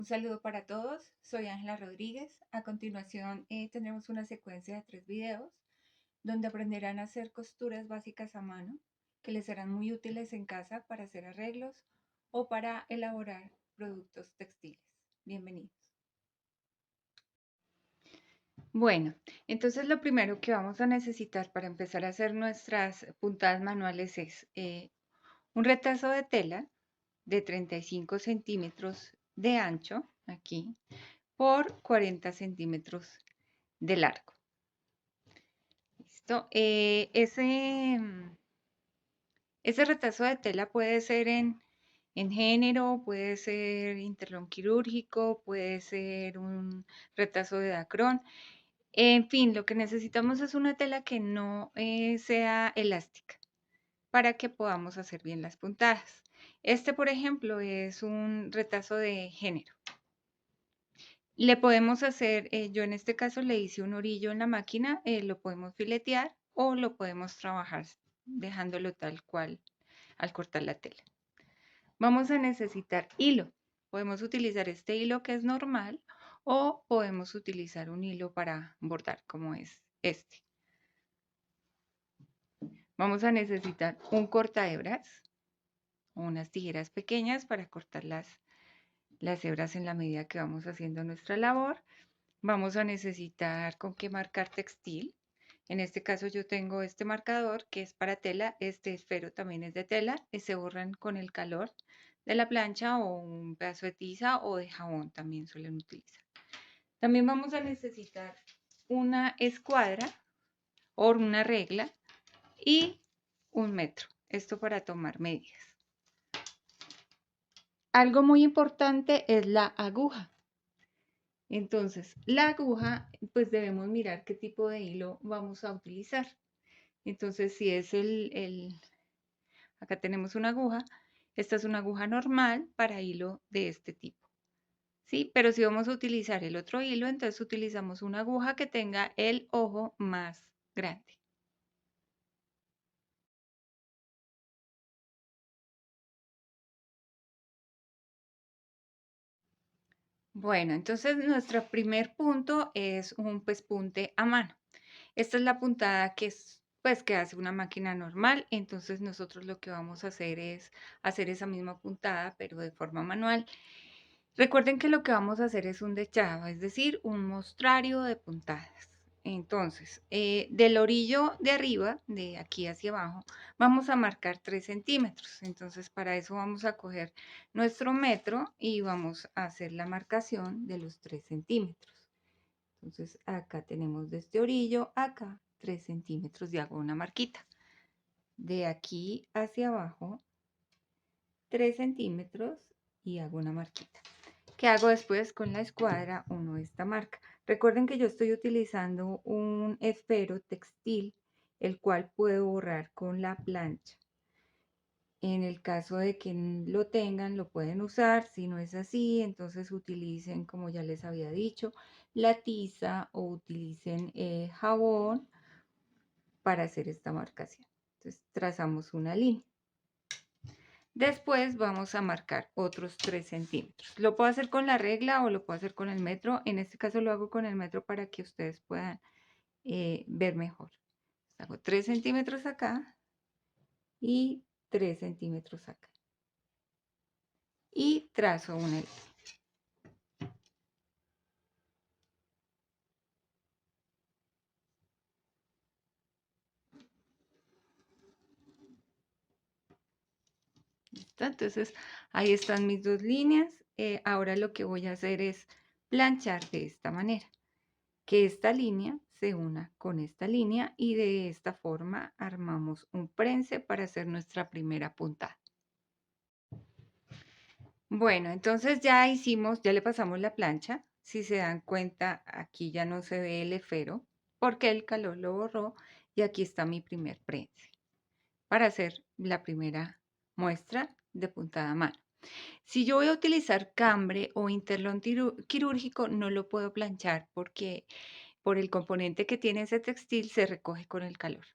Un saludo para todos, soy Ángela Rodríguez. A continuación tendremos una secuencia de 3 videos donde aprenderán a hacer costuras básicas a mano que les serán muy útiles en casa para hacer arreglos o para elaborar productos textiles. Bienvenidos. Bueno, entonces lo primero que vamos a necesitar para empezar a hacer nuestras puntadas manuales es un retazo de tela de 35 centímetros de ancho, aquí, por 40 centímetros de largo. ¿Listo? Ese retazo de tela puede ser en género, puede ser interlón quirúrgico, puede ser un retazo de dacrón. En fin, lo que necesitamos es una tela que no sea elástica para que podamos hacer bien las puntadas. Este, por ejemplo, es un retazo de género. Le podemos hacer, yo en este caso le hice un orillo en la máquina, lo podemos filetear o lo podemos trabajar dejándolo tal cual al cortar la tela. Vamos a necesitar hilo. Podemos utilizar este hilo que es normal o podemos utilizar un hilo para bordar como es este. Vamos a necesitar un cortahebras o unas tijeras pequeñas para cortar las hebras en la medida que vamos haciendo nuestra labor. Vamos a necesitar con qué marcar textil. En este caso yo tengo este marcador que es para tela, este esfero también es de tela, y se borran con el calor de la plancha o un pedazo de tiza o de jabón también suelen utilizar. También vamos a necesitar una escuadra o una regla y un metro, esto para tomar medidas. Algo muy importante es la aguja. Entonces, la aguja, pues debemos mirar qué tipo de hilo vamos a utilizar. Entonces, si es acá tenemos una aguja, esta es una aguja normal para hilo de este tipo. ¿Sí? Pero si vamos a utilizar el otro hilo, entonces utilizamos una aguja que tenga el ojo más grande. Bueno, entonces nuestro primer punto es un pespunte a mano. Esta es la puntada que es, pues, que hace una máquina normal. Entonces nosotros lo que vamos a hacer es hacer esa misma puntada, pero de forma manual. Recuerden que lo que vamos a hacer es un dechado, es decir, un mostrario de puntadas. Entonces, del orillo de arriba, de aquí hacia abajo, vamos a marcar 3 centímetros. Entonces, para eso vamos a coger nuestro metro y vamos a hacer la marcación de los 3 centímetros. Entonces, acá tenemos de este orillo, acá 3 centímetros y hago una marquita. De aquí hacia abajo, 3 centímetros y hago una marquita. ¿Qué hago después con la escuadra? Uno esta marca. Recuerden que yo estoy utilizando un esfero textil, el cual puedo borrar con la plancha. En el caso de que lo tengan, lo pueden usar. Si no es así, entonces utilicen, como ya les había dicho, la tiza o utilicen jabón para hacer esta marcación. Entonces trazamos una línea. Después vamos a marcar otros 3 centímetros. Lo puedo hacer con la regla o lo puedo hacer con el metro. En este caso lo hago con el metro para que ustedes puedan ver mejor. Hago 3 centímetros acá y 3 centímetros acá. Y trazo una línea. ¿Listo? Entonces ahí están mis dos líneas. Ahora lo que voy a hacer es planchar de esta manera. Que esta línea se una con esta línea y de esta forma armamos un prense para hacer nuestra primera puntada. Bueno, entonces ya hicimos, ya le pasamos la plancha. Si se dan cuenta, aquí ya no se ve el esfero porque el calor lo borró y aquí está mi primer prense para hacer la primera muestra de puntada a mano. Si yo voy a utilizar cambre o interlón quirúrgico, no lo puedo planchar porque por el componente que tiene ese textil se recoge con el calor.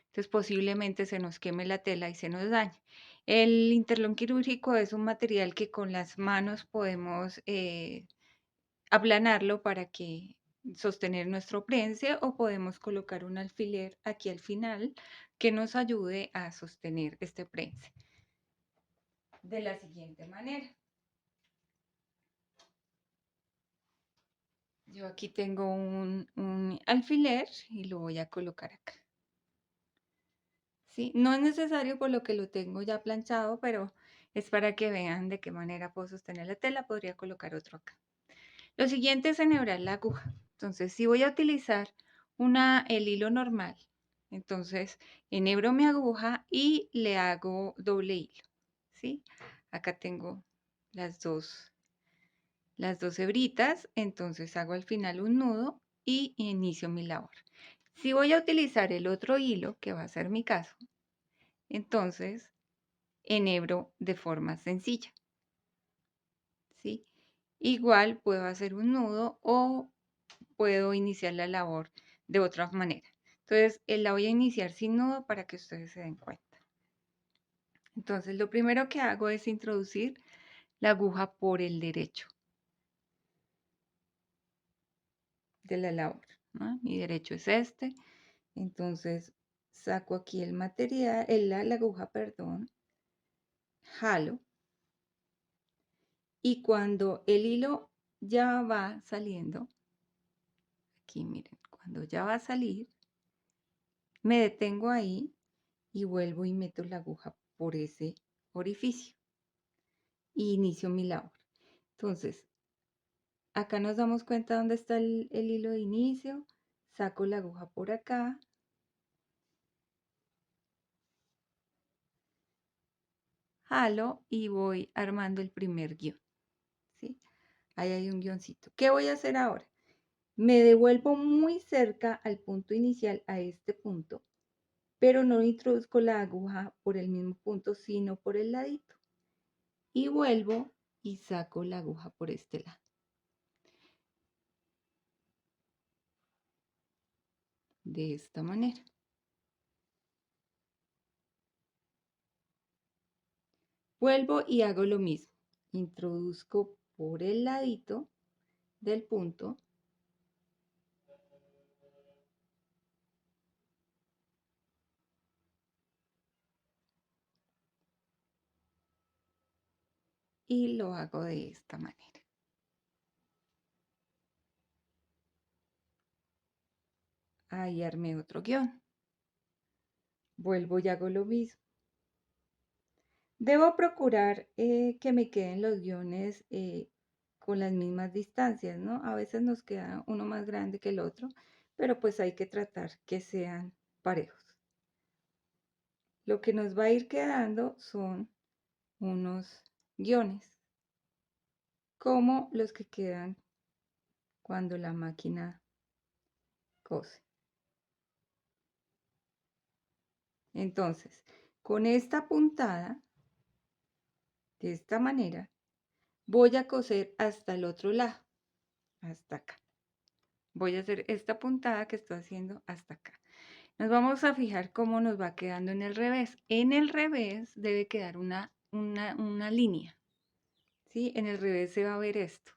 Entonces posiblemente se nos queme la tela y se nos dañe. El interlón quirúrgico es un material que con las manos podemos aplanarlo para que sostener nuestro prense o podemos colocar un alfiler aquí al final que nos ayude a sostener este prense de la siguiente manera. Yo aquí tengo un alfiler y lo voy a colocar acá. ¿Sí? No es necesario por lo que lo tengo ya planchado, pero es para que vean de qué manera puedo sostener la tela. Podría colocar otro acá. Lo siguiente es enhebrar la aguja. Entonces, si voy a utilizar el hilo normal, entonces enhebro mi aguja y le hago doble hilo. ¿Sí? Acá tengo las dos hebritas, entonces hago al final un nudo y inicio mi labor. Si voy a utilizar el otro hilo, que va a ser mi caso, entonces enhebro de forma sencilla, ¿sí? Igual puedo hacer un nudo o puedo iniciar la labor de otra manera. Entonces, la voy a iniciar sin nudo para que ustedes se den cuenta. Entonces, lo primero que hago es introducir la aguja por el derecho de la labor, ¿no? Mi derecho es este. Entonces, saco aquí el material, la aguja, perdón, jalo. Y cuando el hilo ya va saliendo, aquí miren, cuando ya va a salir, me detengo ahí y vuelvo y meto la aguja por ese orificio y inicio mi labor. Entonces, acá nos damos cuenta dónde está el hilo de inicio, saco la aguja por acá, jalo y voy armando el primer guión, ¿sí? Ahí hay un guioncito. ¿Qué voy a hacer ahora? Me devuelvo muy cerca al punto inicial, a este punto, pero no introduzco la aguja por el mismo punto, sino por el ladito. Y vuelvo y saco la aguja por este lado. De esta manera. Vuelvo y hago lo mismo. Introduzco por el ladito del punto y lo hago de esta manera. Ahí armé otro guión. Vuelvo y hago lo mismo. Debo procurar que me queden los guiones con las mismas distancias, ¿no? A veces nos queda uno más grande que el otro, pero pues hay que tratar que sean parejos. Lo que nos va a ir quedando son unos guiones, como los que quedan cuando la máquina cose. Entonces, con esta puntada, de esta manera, voy a coser hasta el otro lado, hasta acá. Voy a hacer esta puntada que estoy haciendo hasta acá. Nos vamos a fijar cómo nos va quedando en el revés. En el revés debe quedar una línea, ¿sí? En el revés se va a ver esto.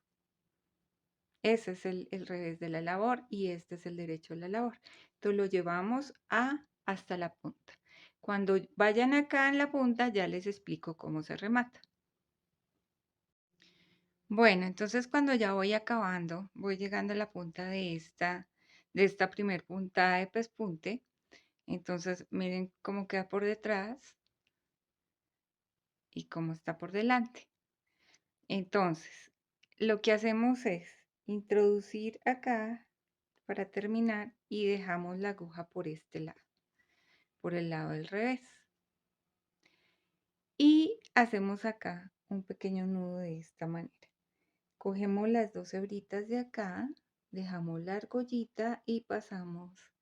Ese es el revés de la labor y este es el derecho de la labor. Entonces lo llevamos hasta la punta. Cuando vayan acá en la punta ya les explico cómo se remata. Bueno, entonces cuando ya voy acabando, voy llegando a la punta de esta primer puntada de pespunte. Entonces miren cómo queda por detrás y cómo está por delante. Entonces, lo que hacemos es introducir acá para terminar y dejamos la aguja por este lado, por el lado del revés. Y hacemos acá un pequeño nudo de esta manera. Cogemos las dos hebritas de acá, dejamos la argollita y pasamos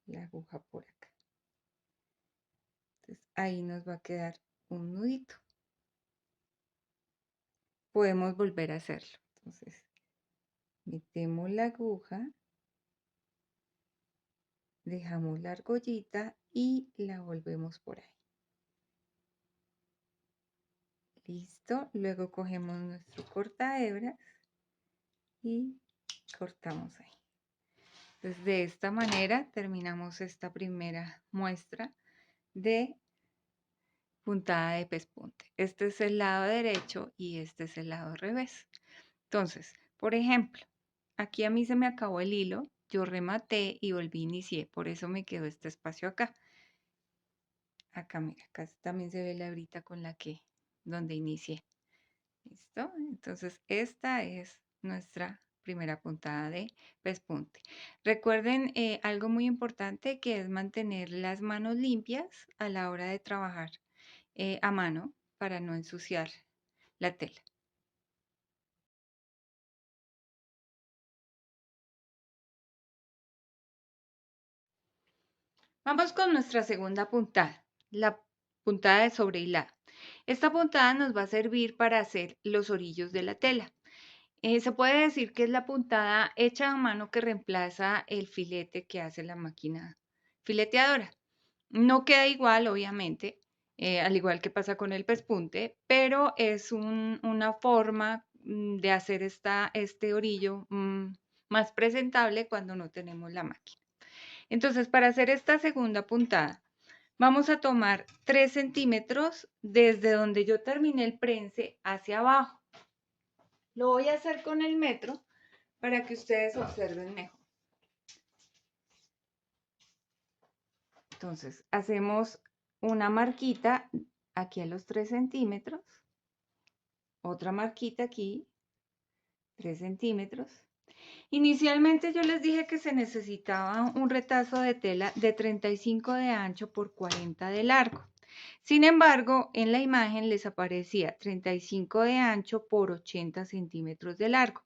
la aguja por acá. Entonces ahí nos va a quedar un nudito. Podemos volver a hacerlo. Entonces metemos la aguja, dejamos la argollita y la volvemos por ahí. Listo. Luego cogemos nuestro cortahebras y cortamos ahí. Entonces, de esta manera terminamos esta primera muestra de puntada de pespunte. Este es el lado derecho y este es el lado revés. Entonces, por ejemplo, aquí a mí se me acabó el hilo, yo rematé y volví a iniciar, por eso me quedó este espacio acá. Acá, mira, acá también se ve la hebrita con la que, donde inicié. ¿Listo? Entonces, esta es nuestra primera puntada de pespunte. Recuerden algo muy importante que es mantener las manos limpias a la hora de trabajar a mano para no ensuciar la tela. Vamos con nuestra segunda puntada, la puntada de sobrehilado. Esta puntada nos va a servir para hacer los orillos de la tela. Se puede decir que es la puntada hecha a mano que reemplaza el filete que hace la máquina fileteadora. No queda igual, obviamente, al igual que pasa con el pespunte, pero es una forma de hacer este orillo más presentable cuando no tenemos la máquina. Entonces, para hacer esta segunda puntada, vamos a tomar 3 centímetros desde donde yo terminé el prense hacia abajo. Lo voy a hacer con el metro para que ustedes observen mejor. Entonces, hacemos una marquita aquí a los 3 centímetros, otra marquita aquí, 3 centímetros. Inicialmente yo les dije que se necesitaba un retazo de tela de 35 de ancho por 40 de largo. Sin embargo, en la imagen les aparecía 35 de ancho por 80 centímetros de largo.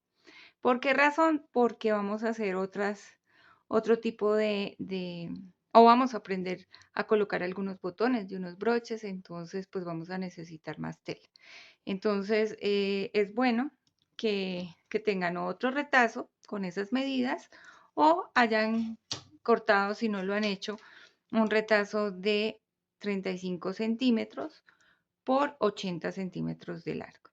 ¿Por qué razón? Porque vamos a hacer otro tipo o vamos a aprender a colocar algunos botones de unos broches, entonces pues vamos a necesitar más tela. Entonces es bueno que tengan otro retazo con esas medidas o hayan cortado, si no lo han hecho, un retazo de 35 centímetros por 80 centímetros de largo.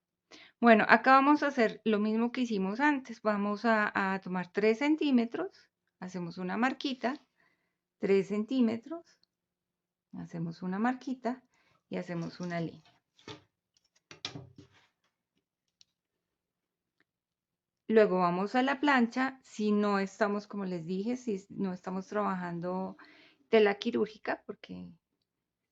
Bueno, acá vamos a hacer lo mismo que hicimos antes. Vamos a tomar 3 centímetros, hacemos una marquita, 3 centímetros, hacemos una marquita y hacemos una línea. Luego vamos a la plancha, si no estamos, como les dije, si no estamos trabajando tela quirúrgica, porque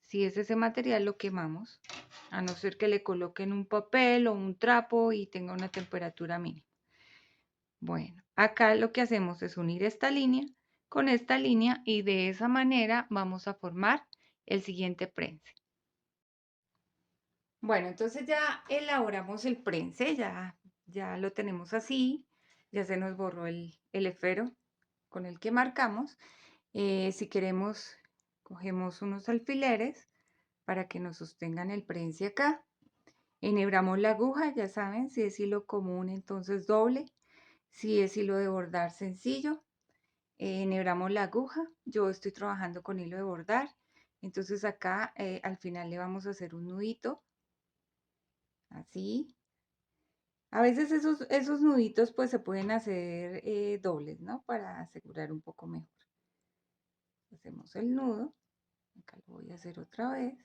si es ese material lo quemamos, a no ser que le coloquen un papel o un trapo y tenga una temperatura mínima. Bueno, acá lo que hacemos es unir esta línea con esta línea y de esa manera vamos a formar el siguiente prense. Bueno, entonces ya elaboramos el prense, ya lo tenemos así, ya se nos borró el esfero con el que marcamos. Si queremos, cogemos unos alfileres para que nos sostengan el prense acá. Enhebramos la aguja, ya saben, si es hilo común, entonces doble. Si es hilo de bordar sencillo, enhebramos la aguja. Yo estoy trabajando con hilo de bordar, entonces acá al final le vamos a hacer un nudito, así. A veces esos nuditos pues se pueden hacer dobles, ¿no? Para asegurar un poco mejor. Hacemos el nudo, acá lo voy a hacer otra vez.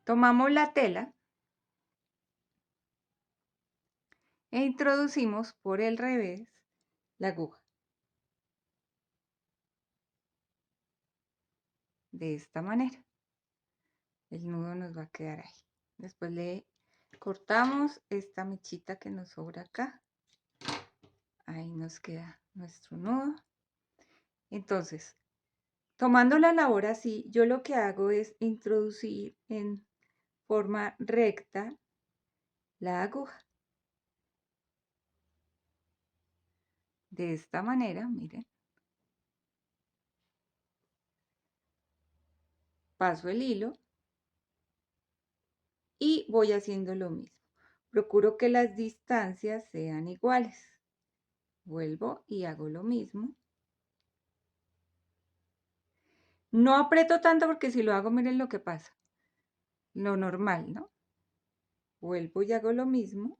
Tomamos la tela e introducimos por el revés la aguja. De esta manera. El nudo nos va a quedar ahí. Después le cortamos esta mechita que nos sobra acá. Ahí nos queda nuestro nudo. Entonces, tomando la labor así, yo lo que hago es introducir en forma recta la aguja. De esta manera, miren. Paso el hilo y voy haciendo lo mismo. Procuro que las distancias sean iguales. Vuelvo y hago lo mismo. No aprieto tanto porque si lo hago, miren lo que pasa. Lo normal, ¿no? Vuelvo y hago lo mismo.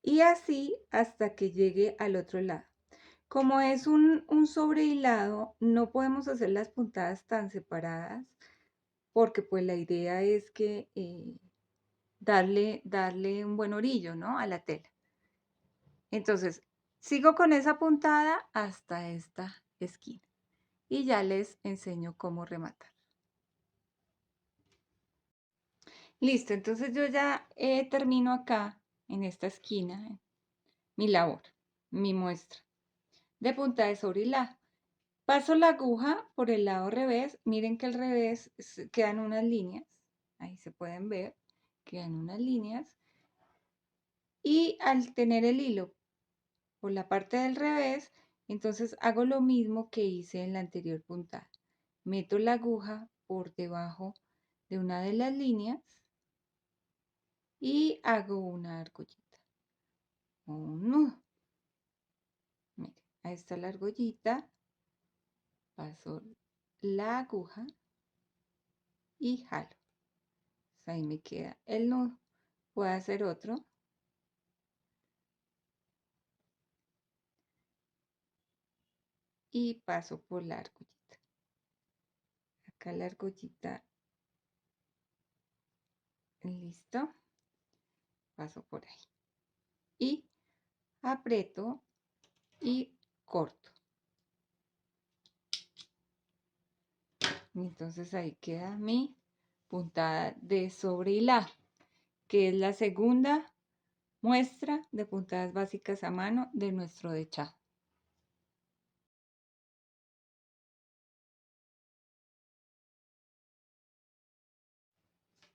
Y así hasta que llegue al otro lado. Como es un sobrehilado, no podemos hacer las puntadas tan separadas porque pues la idea es que darle un buen orillo, ¿no? A la tela. Entonces, sigo con esa puntada hasta esta esquina y ya les enseño cómo rematar. Listo, entonces yo ya termino acá en esta esquina mi labor, mi muestra de puntada de sobrehilado. Paso la aguja por el lado revés. Miren que al revés quedan unas líneas. Ahí se pueden ver. Quedan unas líneas. Y al tener el hilo por la parte del revés, entonces hago lo mismo que hice en la anterior puntada. Meto la aguja por debajo de una de las líneas y hago una argollita o un nudo. Miren, ahí está la argollita. Paso la aguja y jalo. Ahí me queda el nudo. Voy a hacer otro. Y paso por la argollita. Acá la argollita. Listo. Paso por ahí. Y aprieto y corto. Entonces ahí queda mi puntada de sobrehilado, que es la segunda muestra de puntadas básicas a mano de nuestro dechado.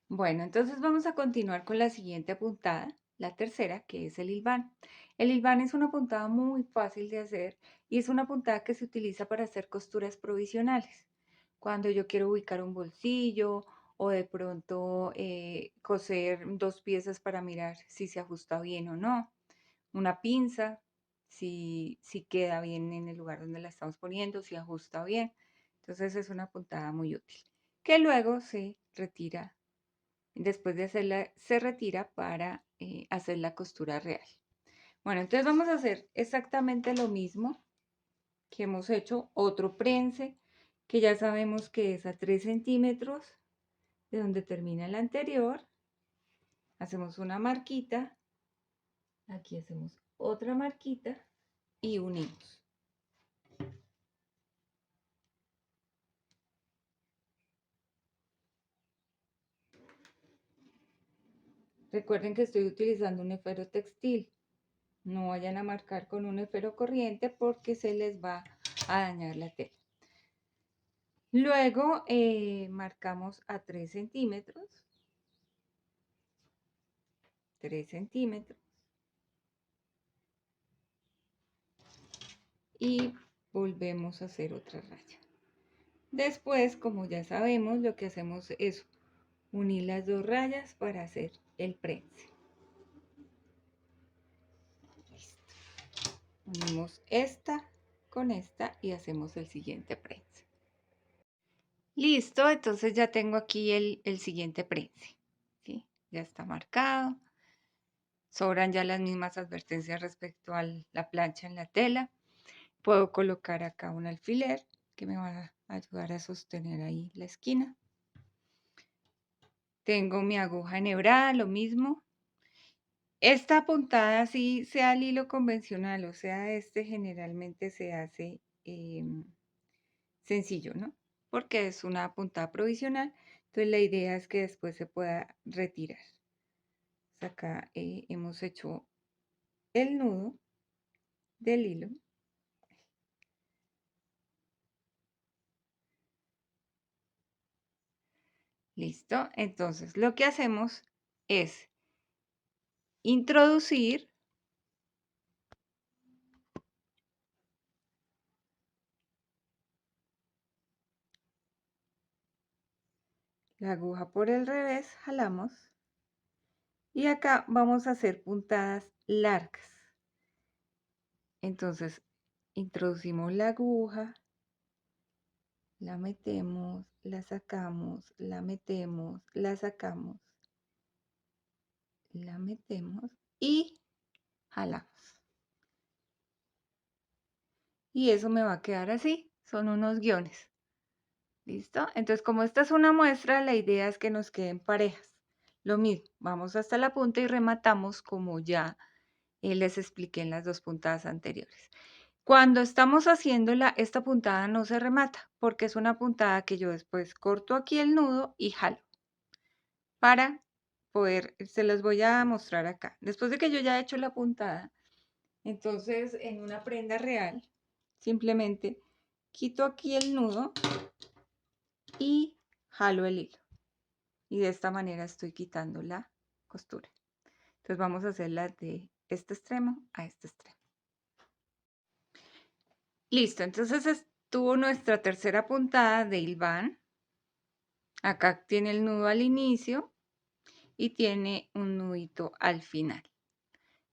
Bueno, entonces vamos a continuar con la siguiente puntada, la tercera, que es el hilván. El hilván es una puntada muy fácil de hacer y es una puntada que se utiliza para hacer costuras provisionales. Cuando yo quiero ubicar un bolsillo o de pronto coser dos piezas para mirar si se ajusta bien o no. Una pinza, si queda bien en el lugar donde la estamos poniendo, si ajusta bien. Entonces es una puntada muy útil, que luego se retira. Después de hacerla, se retira para hacer la costura real. Bueno, entonces vamos a hacer exactamente lo mismo que hemos hecho, otro prense, que ya sabemos que es a 3 centímetros de donde termina el anterior. Hacemos una marquita, aquí hacemos otra marquita y unimos. Recuerden que estoy utilizando un esfero textil. No vayan a marcar con un esfero corriente porque se les va a dañar la tela. Luego marcamos a 3 centímetros. 3 centímetros. Y volvemos a hacer otra raya. Después, como ya sabemos, lo que hacemos es unir las dos rayas para hacer el prense. Listo. Unimos esta con esta y hacemos el siguiente prense. Listo, entonces ya tengo aquí el siguiente prense. ¿Sí? Ya está marcado. Sobran ya las mismas advertencias respecto a la plancha en la tela. Puedo colocar acá un alfiler que me va a ayudar a sostener ahí la esquina. Tengo mi aguja enhebrada, lo mismo. Esta puntada, sí sea el hilo convencional o sea este, generalmente se hace sencillo, ¿no? Porque es una puntada provisional, entonces la idea es que después se pueda retirar. Acá hemos hecho el nudo del hilo. Listo, entonces lo que hacemos es introducir la aguja por el revés, jalamos Y acá vamos a hacer puntadas largas. Entonces, introducimos la aguja, la metemos, la sacamos, la metemos, la sacamos, la metemos y jalamos. Y eso me va a quedar así, son unos guiones. ¿Listo? Entonces, como esta es una muestra, la idea es que nos queden parejas. Lo mismo, vamos hasta la punta y rematamos como ya les expliqué en las dos puntadas anteriores. Cuando estamos haciéndola, esta puntada no se remata porque es una puntada que yo después corto aquí el nudo y jalo para poder, se las voy a mostrar acá. Después de que yo ya he hecho la puntada, entonces en una prenda real, simplemente quito aquí el nudo y jalo el hilo. Y de esta manera estoy quitando la costura. Entonces vamos a hacerla de este extremo a este extremo. Listo, entonces estuvo nuestra tercera puntada de hilván. Acá tiene el nudo al inicio y tiene un nudito al final.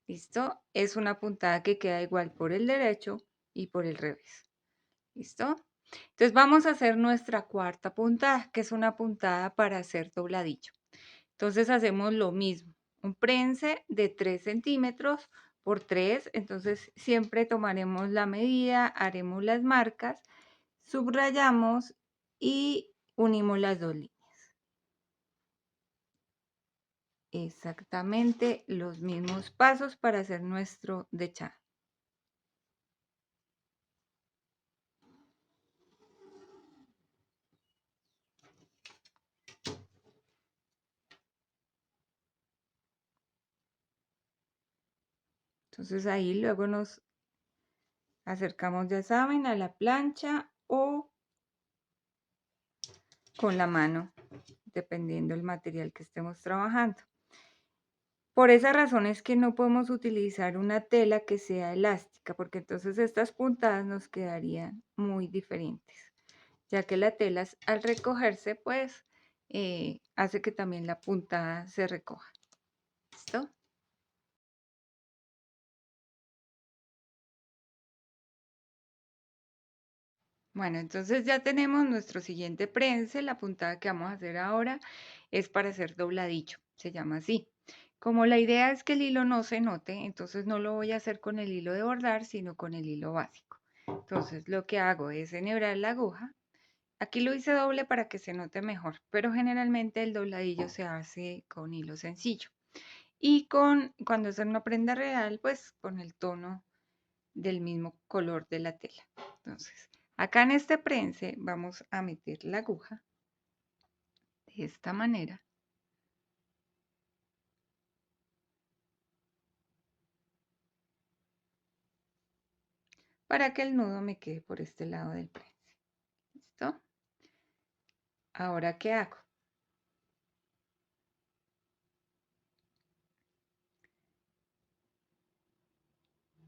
¿Listo? Es una puntada que queda igual por el derecho y por el revés. ¿Listo? Entonces vamos a hacer nuestra cuarta puntada, que es una puntada para hacer dobladillo. Entonces hacemos lo mismo, un prense de 3 centímetros por 3, entonces siempre tomaremos la medida, haremos las marcas, subrayamos y unimos las dos líneas. Exactamente los mismos pasos para hacer nuestro dechado. Entonces ahí luego nos acercamos, ya saben, a la plancha o con la mano, dependiendo del material que estemos trabajando. Por esa razón es que no podemos utilizar una tela que sea elástica, porque entonces estas puntadas nos quedarían muy diferentes, ya que la tela al recogerse, pues, hace que también la puntada se recoja. ¿Listo? Bueno, entonces ya tenemos nuestro siguiente prense. La puntada que vamos a hacer ahora es para hacer dobladillo, se llama así. Como la idea es que el hilo no se note, entonces no lo voy a hacer con el hilo de bordar, sino con el hilo básico. Entonces lo que hago es enhebrar la aguja. Aquí lo hice doble para que se note mejor, pero generalmente el dobladillo se hace con hilo sencillo. Y cuando es en una prenda real, pues con el tono del mismo color de la tela. Entonces, acá en este prense vamos a meter la aguja de esta manera. Para que el nudo me quede por este lado del prense. ¿Listo? Ahora, ¿qué hago?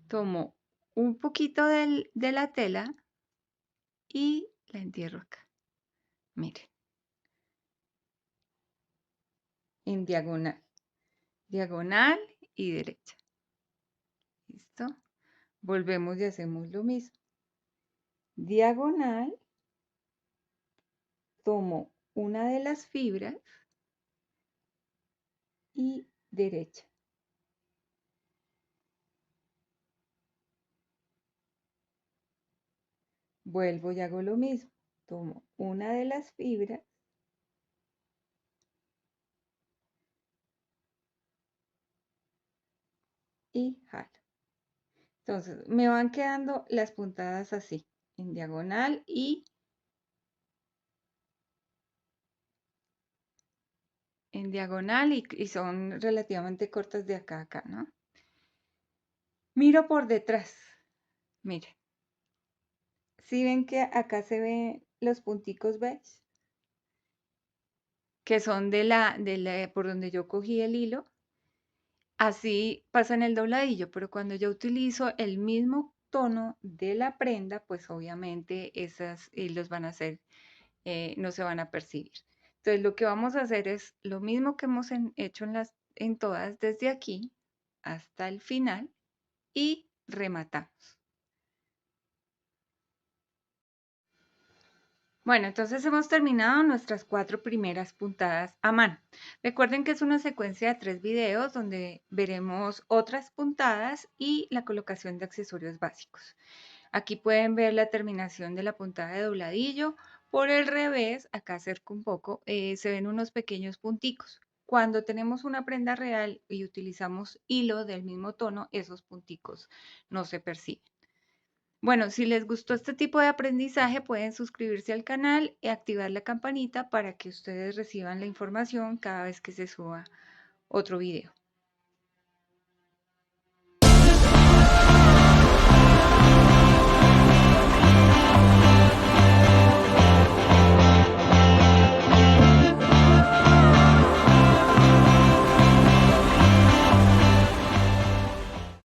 Tomo un poquito de la tela y la entierro acá. Miren, en diagonal. Diagonal y derecha. ¿Listo? Volvemos y hacemos lo mismo. Diagonal, tomo una de las fibras y derecha. Vuelvo y hago lo mismo. Tomo una de las fibras y jalo. Entonces, me van quedando las puntadas así, en diagonal y en diagonal y son relativamente cortas de acá a acá, ¿no? Miro por detrás. Miren. ¿Sí ven que acá se ven los punticos beige? Que son por donde yo cogí el hilo. Así pasa en el dobladillo, pero cuando yo utilizo el mismo tono de la prenda, pues obviamente esos hilos van a ser, no se van a percibir. Entonces lo que vamos a hacer es lo mismo que hemos hecho en todas desde aquí hasta el final y rematamos. Bueno, entonces hemos terminado nuestras 4 primeras puntadas a mano. Recuerden que es una secuencia de 3 videos donde veremos otras puntadas y la colocación de accesorios básicos. Aquí pueden ver la terminación de la puntada de dobladillo. Por el revés, acá acerco un poco, se ven unos pequeños punticos. Cuando tenemos una prenda real y utilizamos hilo del mismo tono, esos punticos no se perciben. Bueno, si les gustó este tipo de aprendizaje, pueden suscribirse al canal y activar la campanita para que ustedes reciban la información cada vez que se suba otro video.